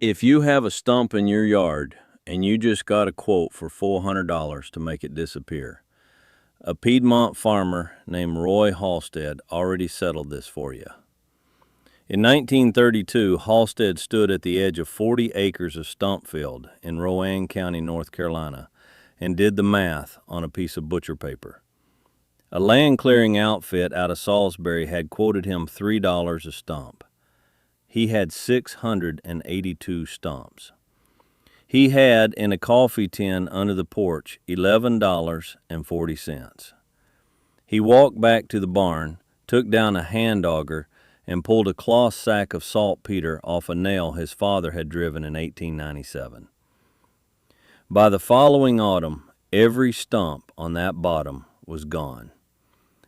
If you have a stump in your yard and you just got a quote for $400 to make it disappear, a Piedmont farmer named Roy Halstead already settled this for you. In 1932, Halstead stood at the edge of 40 acres of stump field in Rowan County, North Carolina, and did the math on a piece of butcher paper. A land clearing outfit out of Salisbury had quoted him $3 a stump. He had 682 stumps. He had, in a coffee tin under the porch, $11.40. He walked back to the barn, took down a hand auger, and pulled a cloth sack of saltpeter off a nail his father had driven in 1897. By the following autumn, every stump on that bottom was gone.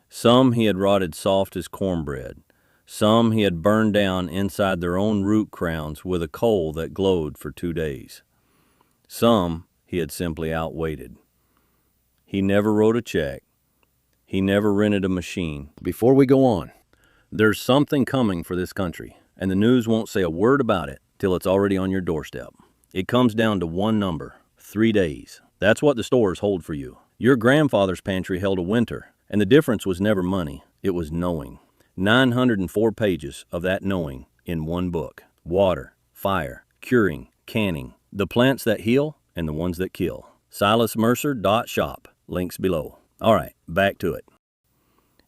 Some he had rotted soft as cornbread. Some he had burned down inside their own root crowns with a coal that glowed for 2 days. Some he had simply outweighted. He never wrote a check. He never rented a machine. Before we go on, there's something coming for this country, and the news won't say a word about it till it's already on your doorstep. It comes down to one number: 3 days. That's what the stores hold for you. Your grandfather's pantry held a winter, and the difference was never money. It was knowing. 904 pages of that knowing in one book. Water, fire, curing, canning, the plants that heal and the ones that kill. SilasMercer.shop. Links below. All right, back to it.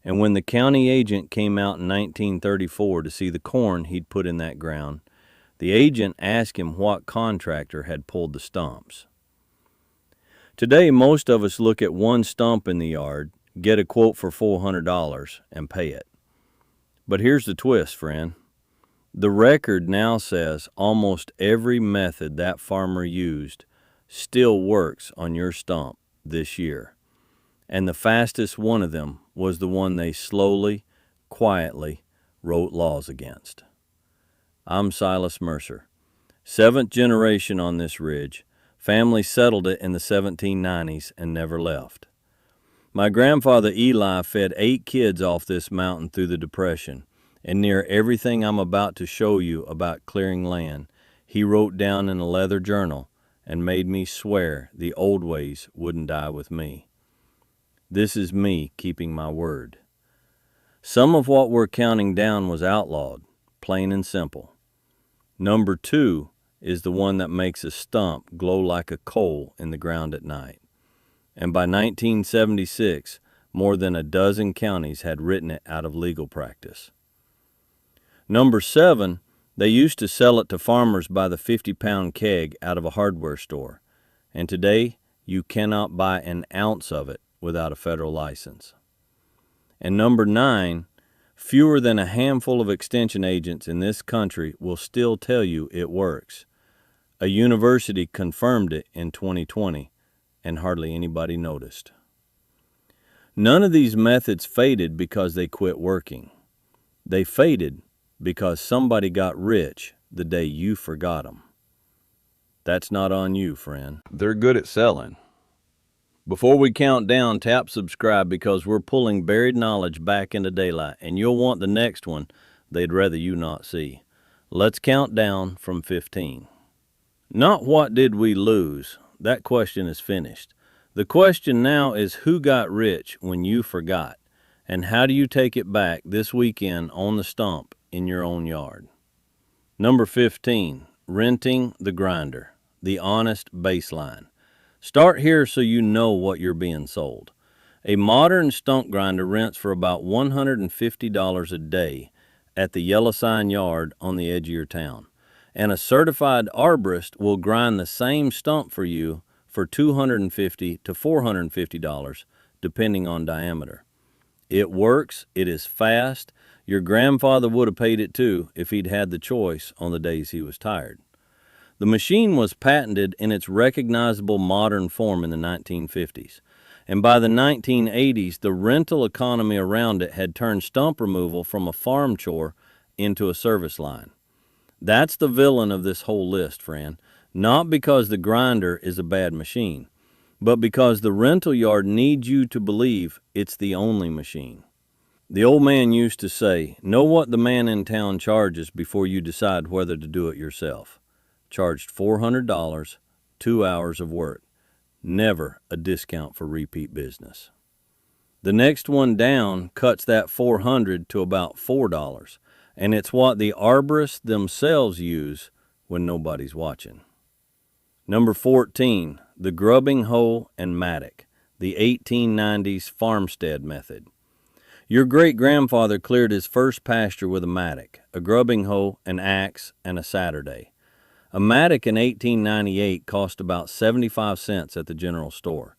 And when the county agent came out in 1934 to see the corn he'd put in that ground, the agent asked him what contractor had pulled the stumps. Today, most of us look at one stump in the yard, get a quote for $400, and pay it. But here's the twist, friend. The record now says almost every method that farmer used still works on your stump this year. And the fastest one of them was the one they slowly, quietly wrote laws against. I'm Silas Mercer, 7th generation on this ridge. Family settled it in the 1790s and never left. My grandfather Eli fed 8 kids off this mountain through the Depression, and near everything I'm about to show you about clearing land, he wrote down in a leather journal and made me swear the old ways wouldn't die with me. This is me keeping my word. Some of what we're counting down was outlawed, plain and simple. Number 2 is the one that makes a stump glow like a coal in the ground at night. And by 1976, more than a dozen counties had written it out of legal practice. Number 7, they used to sell it to farmers by the 50-pound keg out of a hardware store, and today you cannot buy an ounce of it without a federal license. And number 9, fewer than a handful of extension agents in this country will still tell you it works. A university confirmed it in 2020. And hardly anybody noticed. None of these methods faded because they quit working. They faded because somebody got rich the day you forgot them. That's not on you, friend. They're good at selling. Before we count down, tap subscribe because we're pulling buried knowledge back into daylight, and you'll want the next one they'd rather you not see. Let's count down from 15. Not what did we lose? That question is finished. The question now is who got rich when you forgot, and how do you take it back this weekend on the stump in your own yard? Number 15, renting the grinder, the honest baseline. Start here so you know what you're being sold. A modern stump grinder rents for about $150 a day at the Yellow Sign Yard on the edge of your town. And a certified arborist will grind the same stump for you for $250 to $450, depending on diameter. It works, it is fast. Your grandfather would have paid it too if he'd had the choice on the days he was tired. The machine was patented in its recognizable modern form in the 1950s, and by the 1980s, the rental economy around it had turned stump removal from a farm chore into a service line. That's the villain of this whole list, friend. Not because the grinder is a bad machine, but because the rental yard needs you to believe it's the only machine. The old man used to say, know what the man in town charges before you decide whether to do it yourself. charged $400, 2 hours of work. Never a discount for repeat business. The next one down cuts that $400 to about $4, and it's what the arborists themselves use when nobody's watching. Number 14, the grubbing hoe and mattock, the 1890s farmstead method. Your great-grandfather cleared his first pasture with a mattock, a grubbing hoe, an axe, and a Saturday. A mattock in 1898 cost about 75 cents at the general store.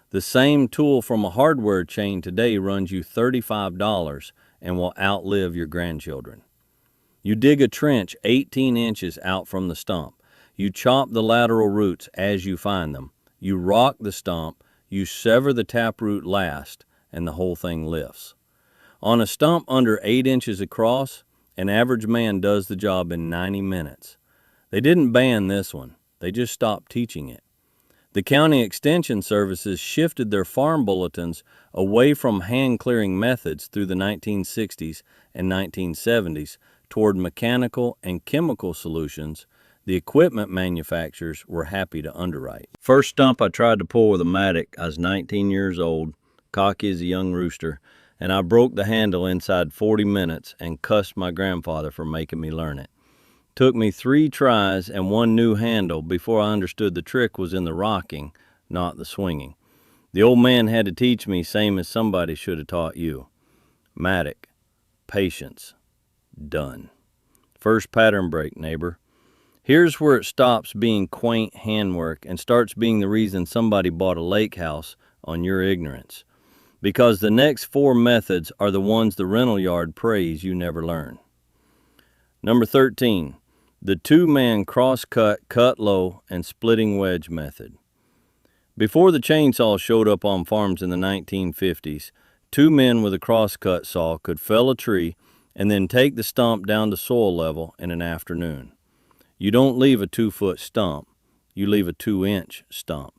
The same tool from a hardware chain today runs you $35 and will outlive your grandchildren. You dig a trench 18 inches out from the stump. You chop the lateral roots as you find them. You rock the stump. You sever the taproot last, and the whole thing lifts. On a stump under 8 inches across, an average man does the job in 90 minutes. They didn't ban this one. They just stopped teaching it. The county extension services shifted their farm bulletins away from hand-clearing methods through the 1960s and 1970s toward mechanical and chemical solutions the equipment manufacturers were happy to underwrite. First stump I tried to pull with a mattock, I was 19 years old, cocky as a young rooster, and I broke the handle inside 40 minutes and cussed my grandfather for making me learn it. Took me 3 tries and 1 new handle before I understood the trick was in the rocking, not the swinging. The old man had to teach me same as somebody should have taught you. Mattock, patience, done. First pattern break, neighbor. Here's where it stops being quaint handwork and starts being the reason somebody bought a lake house on your ignorance. Because the next 4 methods are the ones the rental yard prays you never learn. Number 13, the 2-man cross-cut, cut low, and splitting wedge method. Before the chainsaw showed up on farms in the 1950s, 2 men with a cross-cut saw could fell a tree and then take the stump down to soil level in an afternoon. You don't leave a 2-foot stump, you leave a 2-inch stump.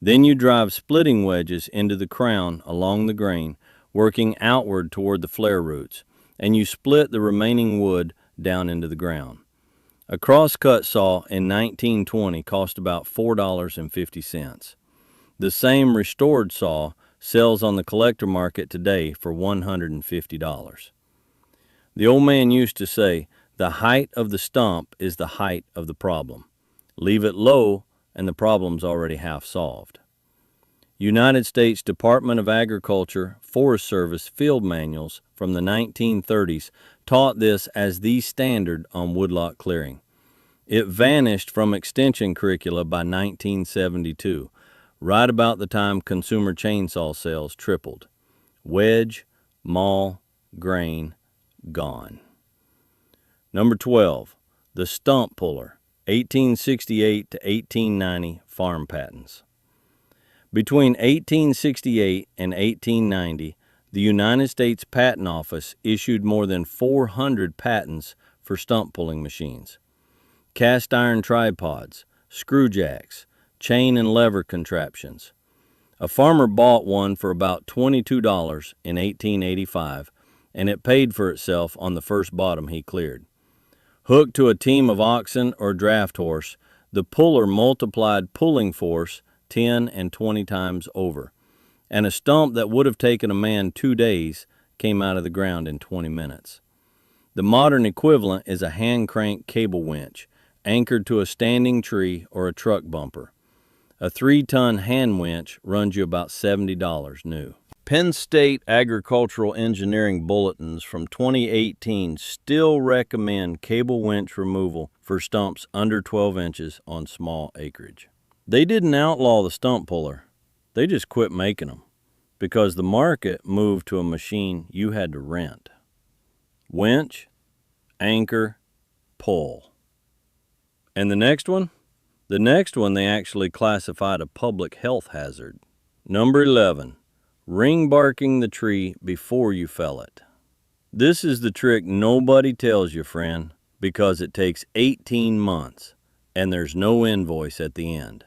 Then you drive splitting wedges into the crown along the grain, working outward toward the flare roots, and you split the remaining wood down into the ground. A cross-cut saw in 1920 cost about $4.50. The same restored saw sells on the collector market today for $150. The old man used to say, the height of the stump is the height of the problem. Leave it low, and the problem's already half solved. United States Department of Agriculture Forest Service field manuals from the 1930s taught this as the standard on woodlot clearing. It vanished from extension curricula by 1972, right about the time consumer chainsaw sales tripled. Wedge, maul, grain, gone. Number 12, the stump puller, 1868 to 1890 farm patents. Between 1868 and 1890, the United States Patent Office issued more than 400 patents for stump pulling machines. Cast iron tripods, screw jacks, chain and lever contraptions. A farmer bought one for about $22 in 1885, and it paid for itself on the first bottom he cleared. Hooked to a team of oxen or draft horse, the puller multiplied pulling force 10 and 20 times over, and a stump that would have taken a man 2 days came out of the ground in 20 minutes. The modern equivalent is a hand-crank cable winch, anchored to a standing tree or a truck bumper. A 3-ton hand winch runs you about $70 new. Penn State Agricultural Engineering bulletins from 2018 still recommend cable winch removal for stumps under 12 inches on small acreage. They didn't outlaw the stump puller. They just quit making them because the market moved to a machine you had to rent. Winch, anchor, pull. And the next one? The next one they actually classified a public health hazard. Number 11. Ring barking the tree before you fell it. This is the trick nobody tells you, friend, because it takes 18 months, and there's no invoice at the end.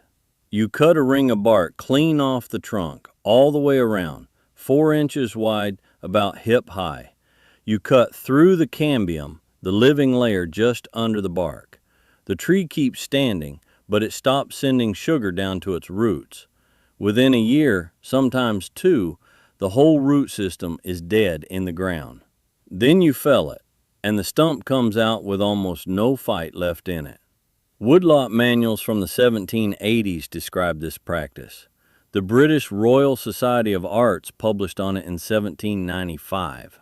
You cut a ring of bark clean off the trunk, all the way around, 4 inches wide, about hip high. You cut through the cambium, the living layer just under the bark. The tree keeps standing, but it stops sending sugar down to its roots. Within a year, sometimes two, the whole root system is dead in the ground. Then you fell it, and the stump comes out with almost no fight left in it. Woodlot manuals from the 1780s describe this practice. The British Royal Society of Arts published on it in 1795.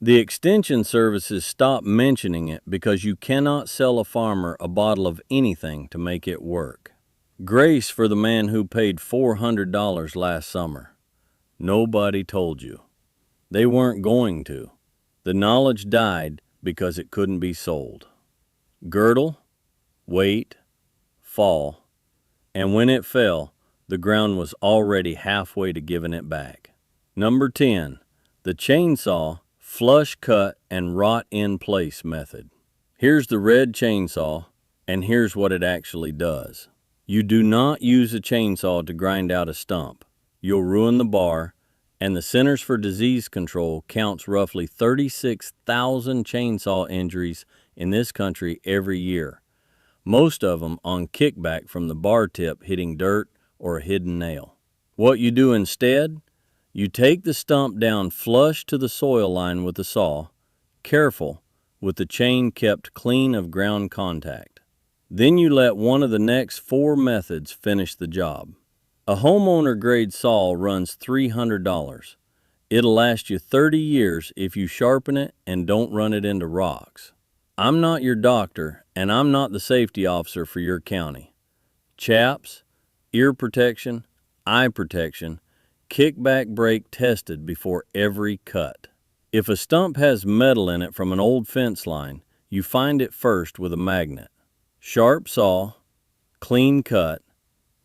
The Extension Services stopped mentioning it because you cannot sell a farmer a bottle of anything to make it work. Grace for the man who paid $400 last summer. Nobody told you. They weren't going to. The knowledge died because it couldn't be sold. Girdle, wait, fall, and when it fell, the ground was already halfway to giving it back. Number 10, the chainsaw, flush cut, and rot in place method. Here's the red chainsaw, and here's what it actually does. You do not use a chainsaw to grind out a stump. You'll ruin the bar, and the Centers for Disease Control counts roughly 36,000 chainsaw injuries in this country every year, most of them on kickback from the bar tip hitting dirt or a hidden nail. What you do instead? You take the stump down flush to the soil line with the saw, careful, with the chain kept clean of ground contact. Then you let one of the next 4 methods finish the job. A homeowner grade saw runs $300. It'll last you 30 years if you sharpen it and don't run it into rocks. I'm not your doctor, and I'm not the safety officer for your county. Chaps, ear protection, eye protection, kickback brake tested before every cut. If a stump has metal in it from an old fence line, you find it first with a magnet. Sharp saw, clean cut,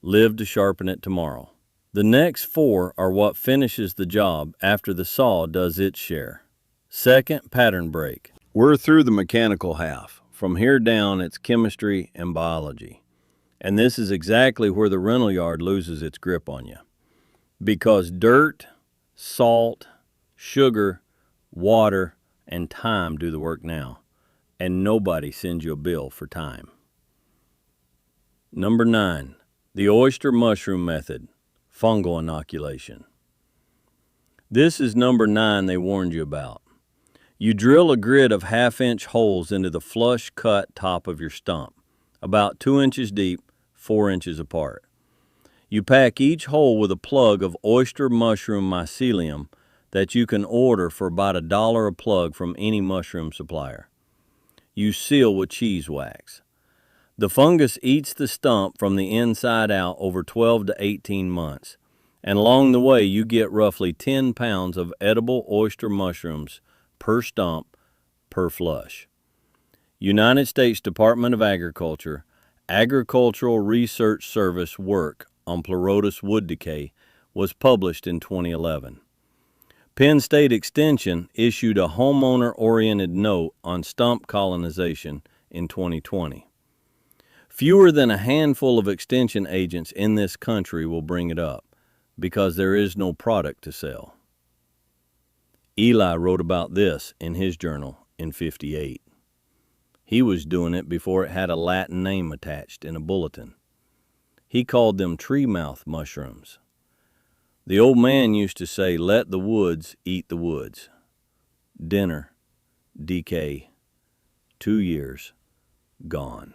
live to sharpen it tomorrow. The next 4 are what finishes the job after the saw does its share. Second, pattern break. We're through the mechanical half. From here down, it's chemistry and biology. And this is exactly where the rental yard loses its grip on you. Because dirt, salt, sugar, water, and time do the work now. And nobody sends you a bill for time. Number 9, the oyster mushroom method, fungal inoculation. This is number 9 they warned you about. You drill a grid of 1/2-inch holes into the flush cut top of your stump, about 2 inches deep, 4 inches apart. You pack each hole with a plug of oyster mushroom mycelium that you can order for about $1 a plug from any mushroom supplier. You seal with cheese wax. The fungus eats the stump from the inside out over 12 to 18 months, and along the way you get roughly 10 pounds of edible oyster mushrooms per stump per flush. United States Department of Agriculture, Agricultural Research Service work on Pleurotus wood decay was published in 2011. Penn State Extension issued a homeowner-oriented note on stump colonization in 2020. Fewer than a handful of extension agents in this country will bring it up because there is no product to sell. Eli wrote about this in his journal in '58. He was doing it before it had a Latin name attached in a bulletin. He called them tree mouth mushrooms. The old man used to say, "Let the woods eat the woods." Dinner, decay, 2 years, gone.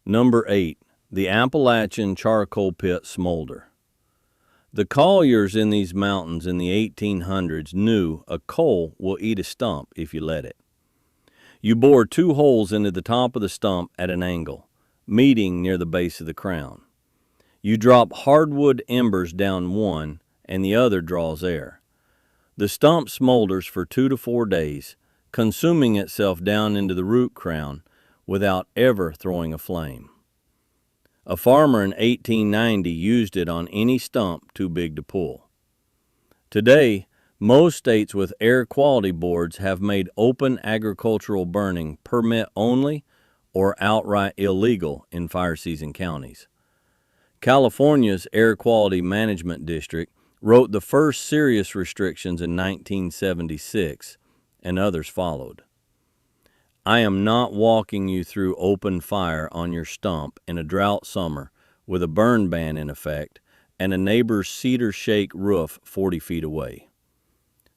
Number 8, the Appalachian charcoal pit smolder. The colliers in these mountains in the 1800s knew a coal will eat a stump if you let it. You bore 2 holes into the top of the stump at an angle, meeting near the base of the crown. You drop hardwood embers down one, and the other draws air. The stump smolders for 2 to 4 days, consuming itself down into the root crown without ever throwing a flame. A farmer in 1890 used it on any stump too big to pull. Today, most states with air quality boards have made open agricultural burning permit only or outright illegal in fire season counties. California's Air Quality Management District wrote the first serious restrictions in 1976, and others followed. I am not walking you through open fire on your stump in a drought summer with a burn ban in effect and a neighbor's cedar shake roof 40 feet away.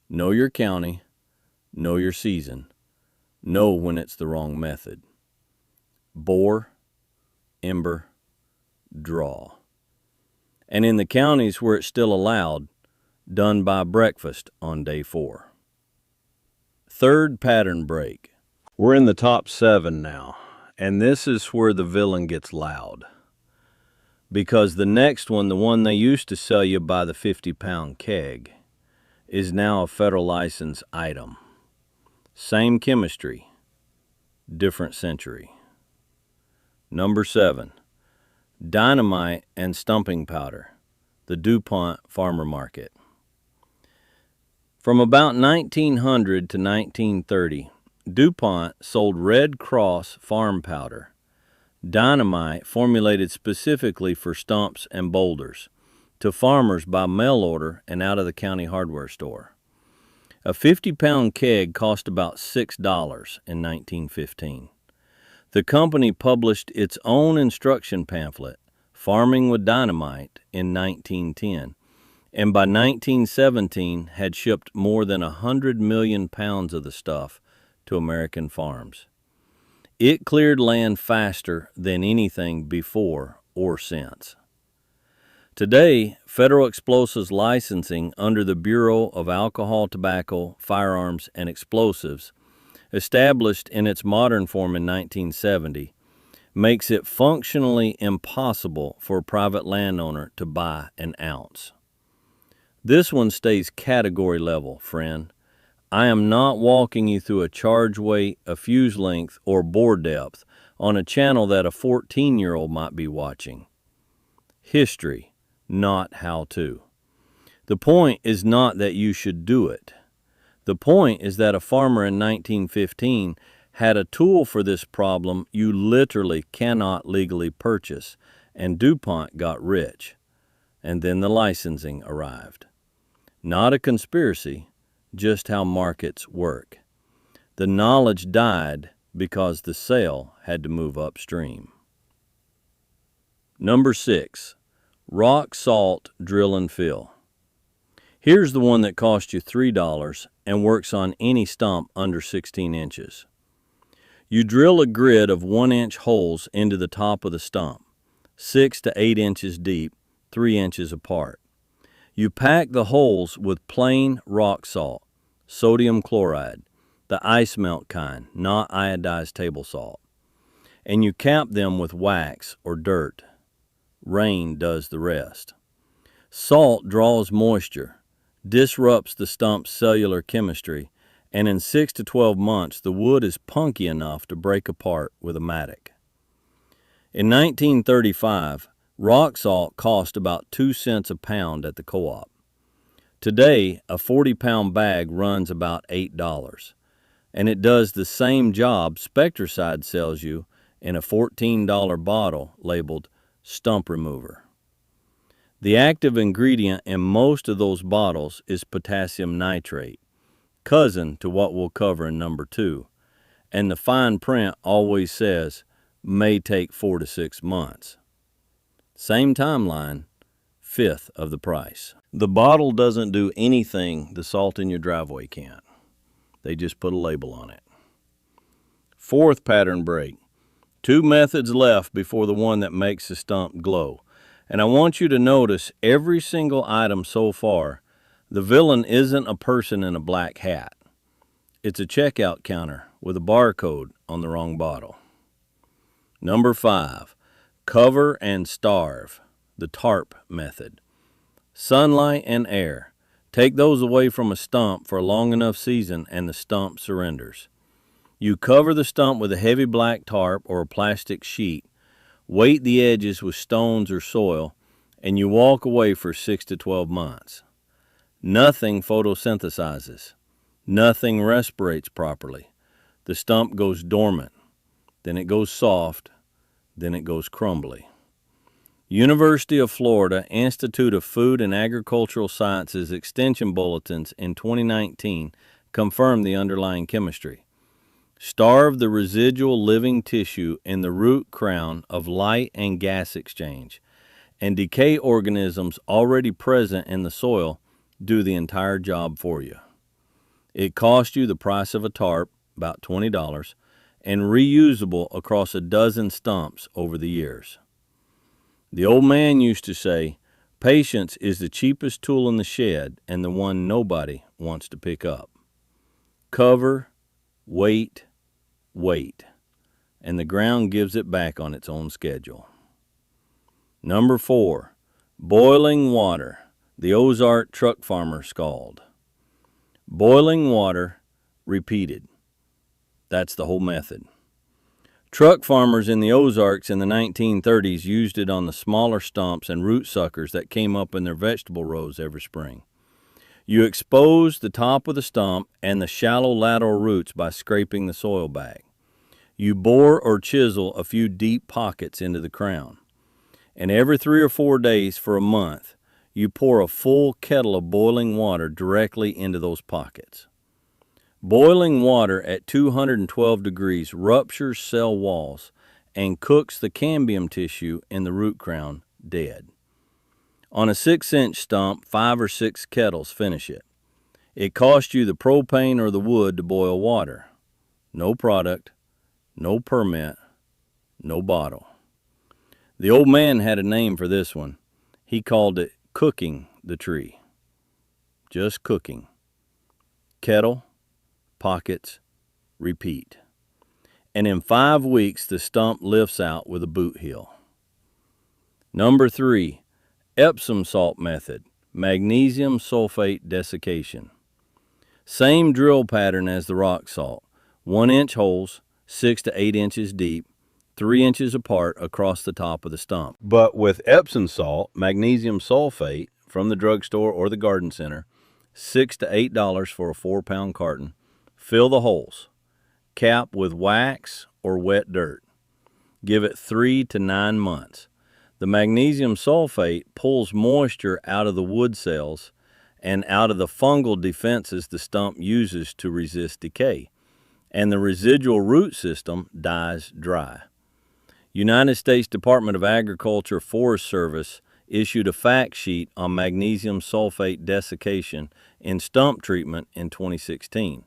Know your county, know your season, know when it's the wrong method. Bore, ember, draw. And in the counties where it's still allowed, done by breakfast on day 4. Third pattern break. We're in the top 7 now, and this is where the villain gets loud. Because the next one, the one they used to sell you by the 50-pound keg, is now a federal license item. Same chemistry, different century. Number 7, dynamite and stumping powder, the DuPont Farmer Market. From about 1900 to 1930, DuPont sold Red Cross farm powder, dynamite formulated specifically for stumps and boulders, to farmers by mail order and out of the county hardware store. A 50-pound keg cost about $6 in 1915. The company published its own instruction pamphlet, Farming with Dynamite, in 1910, and by 1917 had shipped more than 100 million pounds of the stuff to American farms. It cleared land faster than anything before or since. Today, federal explosives licensing under the Bureau of Alcohol, Tobacco, Firearms, and Explosives, established in its modern form in 1970, makes it functionally impossible for a private landowner to buy an ounce. This one stays category level, friend. I am not walking you through a charge weight, a fuse length, or bore depth on a channel that a 14-year-old might be watching. History, not how-to. The point is not that you should do it. The point is that a farmer in 1915 had a tool for this problem you literally cannot legally purchase, and DuPont got rich. And then the licensing arrived. Not a conspiracy, just how markets work. The knowledge died because the sale had to move upstream. Number 6, rock salt drill and fill. Here's the one that cost you $3 and works on any stump under 16 inches. You drill a grid of 1-inch holes into the top of the stump, 6 to 8 inches deep, 3 inches apart. You pack the holes with plain rock salt, sodium chloride, the ice melt kind, not iodized table salt, and you cap them with wax or dirt. Rain does the rest. Salt draws moisture, disrupts the stump's cellular chemistry, and in 6 to 12 months, the wood is punky enough to break apart with a mattock. In 1935, rock salt cost about 2 cents a pound at the co-op. Today, a 40-pound bag runs about $8, and it does the same job Spectracide sells you in a $14 bottle labeled Stump Remover. The active ingredient in most of those bottles is potassium nitrate, cousin to what we'll cover in number 2, and the fine print always says, may take 4 to 6 months. Same timeline, 1/5 of the price. The bottle doesn't do anything the salt in your driveway can't. They just put a label on it. 4th pattern break. 2 methods left before the one that makes the stump glow. And I want you to notice every single item so far, the villain isn't a person in a black hat. It's a checkout counter with a barcode on the wrong bottle. Number 5, cover and starve, the tarp method. Sunlight and air. Take those away from a stump for a long enough season and the stump surrenders. You cover the stump with a heavy black tarp or a plastic sheet, weight the edges with stones or soil, and you walk away for 6 to 12 months. Nothing photosynthesizes. Nothing respirates properly. The stump goes dormant. Then it goes soft. Then it goes crumbly. University of Florida Institute of Food and Agricultural Sciences Extension Bulletins in 2019 confirmed the underlying chemistry. Starve the residual living tissue in the root crown of light and gas exchange, and decay organisms already present in the soil do the entire job for you. It costs you the price of a tarp, about $20, and reusable across a dozen stumps over the years. The old man used to say, patience is the cheapest tool in the shed and the one nobody wants to pick up. Cover, wait, wait, and the ground gives it back on its own schedule. Number 4, boiling water, the Ozark truck farmer scald. Boiling water, repeated. That's the whole method. Truck farmers in the Ozarks in the 1930s used it on the smaller stumps and root suckers that came up in their vegetable rows every spring. You expose the top of the stump and the shallow lateral roots by scraping the soil back. You bore or chisel a few deep pockets into the crown. And every 3 or 4 days for a month, you pour a full kettle of boiling water directly into those pockets. Boiling water at 212 degrees ruptures cell walls and cooks the cambium tissue in the root crown dead. On a 6-inch stump, 5 or 6 kettles finish it. It costs you the propane or the wood to boil water. No product, no permit, no bottle. The old man had a name for this one. He called it cooking the tree. Just cooking. Kettle, pockets, repeat. And in 5 weeks, the stump lifts out with a boot heel. Number 3, Epsom salt method, magnesium sulfate desiccation. Same drill pattern as the rock salt, 1-inch holes, 6 to 8 inches deep, 3 inches apart across the top of the stump. But with Epsom salt, magnesium sulfate from the drugstore or the garden center, $6 to $8 for a 4-pound carton. Fill the holes. Cap with wax or wet dirt. Give it 3 to 9 months. The magnesium sulfate pulls moisture out of the wood cells and out of the fungal defenses the stump uses to resist decay, and the residual root system dies dry. United States Department of Agriculture Forest Service issued a fact sheet on magnesium sulfate desiccation in stump treatment in 2016.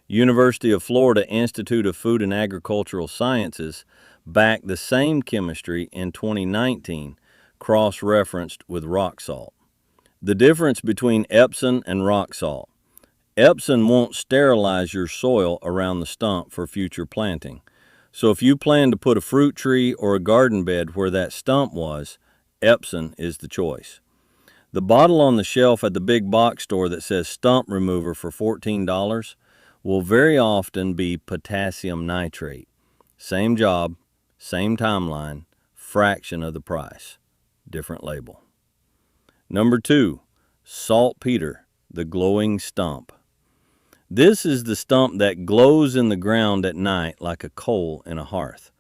University of Florida Institute of Food and Agricultural Sciences backed the same chemistry in 2019, cross-referenced with rock salt. The difference between Epsom and rock salt. Epsom won't sterilize your soil around the stump for future planting. So if you plan to put a fruit tree or a garden bed where that stump was, Epsom is the choice. The bottle on the shelf at the big box store that says stump remover for $14 will very often be potassium nitrate. Same job, same timeline, fraction of the price. Different label. Number 2, saltpeter, the glowing stump. This is the stump that glows in the ground at night like a coal in a hearth.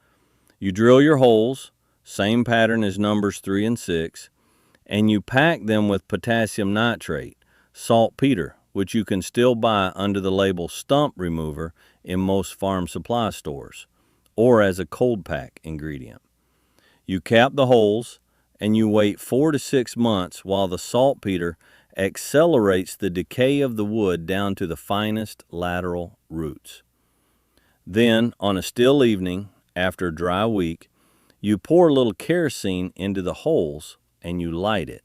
You drill your holes, same pattern as numbers 3 and 6, and you pack them with potassium nitrate, saltpeter, which you can still buy under the label stump remover in most farm supply stores, or as a cold pack ingredient. You cap the holes, and you wait 4 to 6 months while the saltpeter accelerates the decay of the wood down to the finest lateral roots. Then, on a still evening, after a dry week, you pour a little kerosene into the holes and you light it.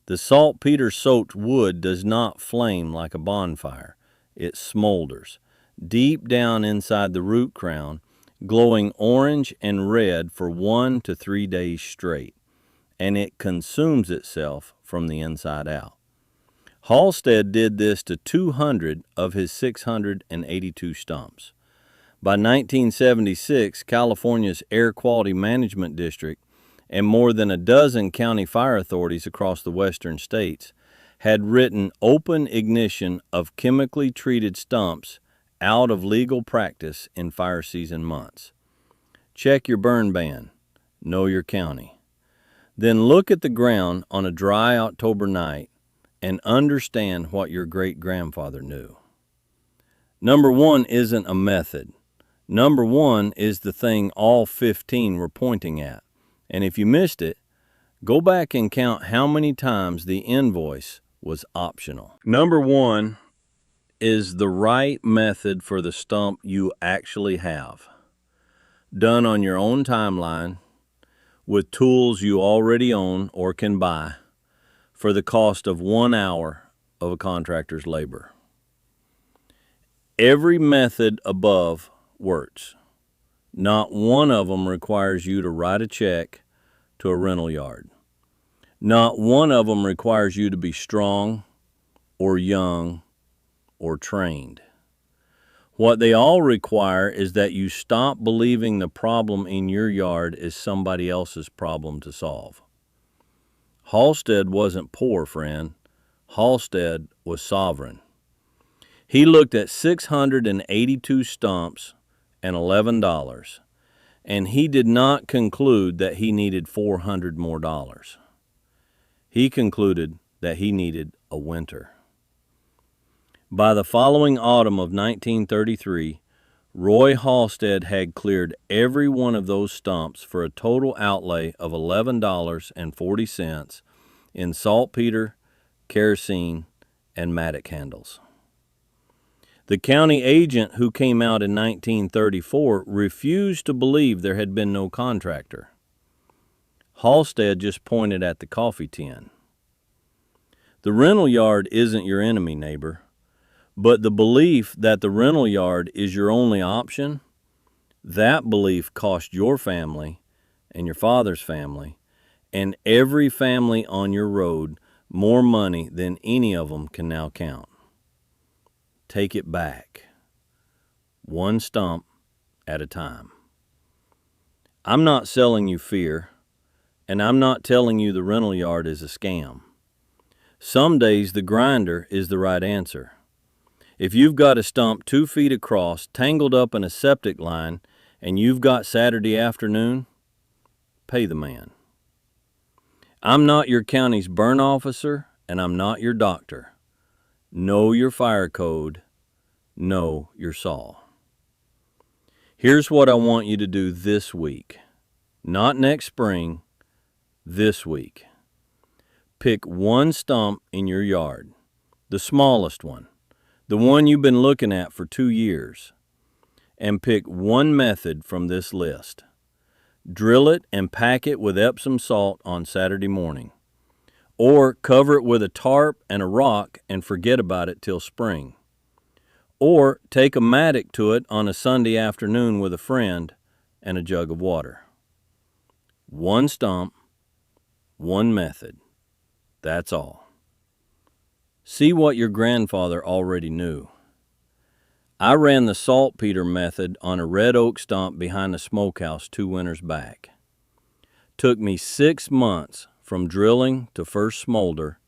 The saltpeter-soaked wood does not flame like a bonfire. It smolders deep down inside the root crown, glowing orange and red for 1 to 3 days straight, and it consumes itself from the inside out. Halstead did this to 200 of his 682 stumps. By 1976, California's Air Quality Management District and more than a dozen county fire authorities across the western states had written open ignition of chemically treated stumps out of legal practice in fire season months. Check your burn ban. Know your county. Then look at the ground on a dry October night and understand what your great-grandfather knew. Number 1 isn't a method. Number 1 is the thing all 15 were pointing at. And if you missed it, go back and count how many times the invoice was optional. Number 1 is the right method for the stump you actually have, done on your own timeline, with tools you already own or can buy, for the cost of 1 hour of a contractor's labor. Every method above works. Not one of them requires you to write a check to a rental yard. Not one of them requires you to be strong or young or trained. What they all require is that you stop believing the problem in your yard is somebody else's problem to solve. Halstead wasn't poor, friend. Halstead was sovereign. He looked at 682 stumps and $11, and he did not conclude that he needed $400 more. He concluded that he needed a winter. By the following autumn of 1933, Roy Halstead had cleared every one of those stumps for a total outlay of $11.40 in saltpeter, kerosene, and mattock handles. The county agent who came out in 1934 refused to believe there had been no contractor. Halstead just pointed at the coffee tin. The rental yard isn't your enemy, neighbor. But the belief that the rental yard is your only option, that belief cost your family and your father's family and every family on your road more money than any of them can now count. Take it back, one stump at a time. I'm not selling you fear, and I'm not telling you the rental yard is a scam. Some days the grinder is the right answer. If you've got a stump 2 feet across, tangled up in a septic line, and you've got Saturday afternoon, pay the man. I'm not your county's burn officer, and I'm not your doctor. Know your fire code. Know your saw. Here's what I want you to do this week. Not next spring, this week. Pick one stump in your yard, the smallest one, the one you've been looking at for 2 years, and pick one method from this list. Drill it and pack it with Epsom salt on Saturday morning. Or cover it with a tarp and a rock and forget about it till spring. Or take a mattock to it on a Sunday afternoon with a friend and a jug of water. One stump, one method. That's all. See what your grandfather already knew. I ran the saltpeter method on a red oak stump behind the smokehouse 2 winters back. Took me 6 months from drilling to first smolder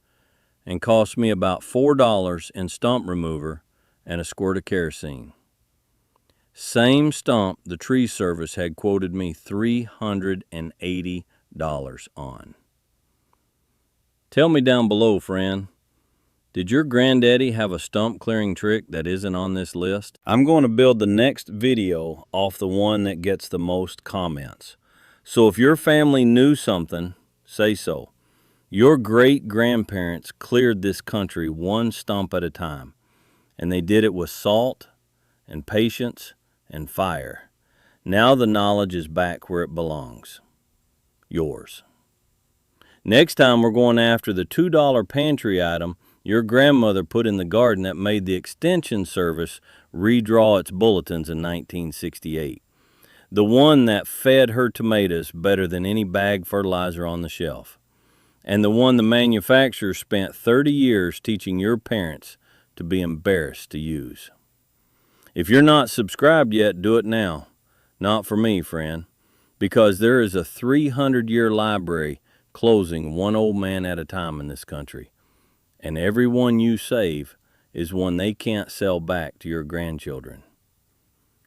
and cost me about $4 in stump remover and a squirt of kerosene. Same stump the tree service had quoted me $380 on. Tell me down below, friend, did your granddaddy have a stump clearing trick that isn't on this list? I'm going to build the next video off the one that gets the most comments. So if your family knew something, say so. Your great-grandparents cleared this country one stump at a time, and they did it with salt and patience and fire. Now the knowledge is back where it belongs. Yours. Next time we're going after the $2 pantry item your grandmother put in the garden that made the extension service redraw its bulletins in 1968. The one that fed her tomatoes better than any bag fertilizer on the shelf. And the one the manufacturer spent 30 years teaching your parents to be embarrassed to use. If you're not subscribed yet, do it now. Not for me, friend, because there is a 300-year library closing one old man at a time in this country. And every one you save is one they can't sell back to your grandchildren.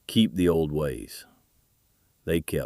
Keep the old ways. They kept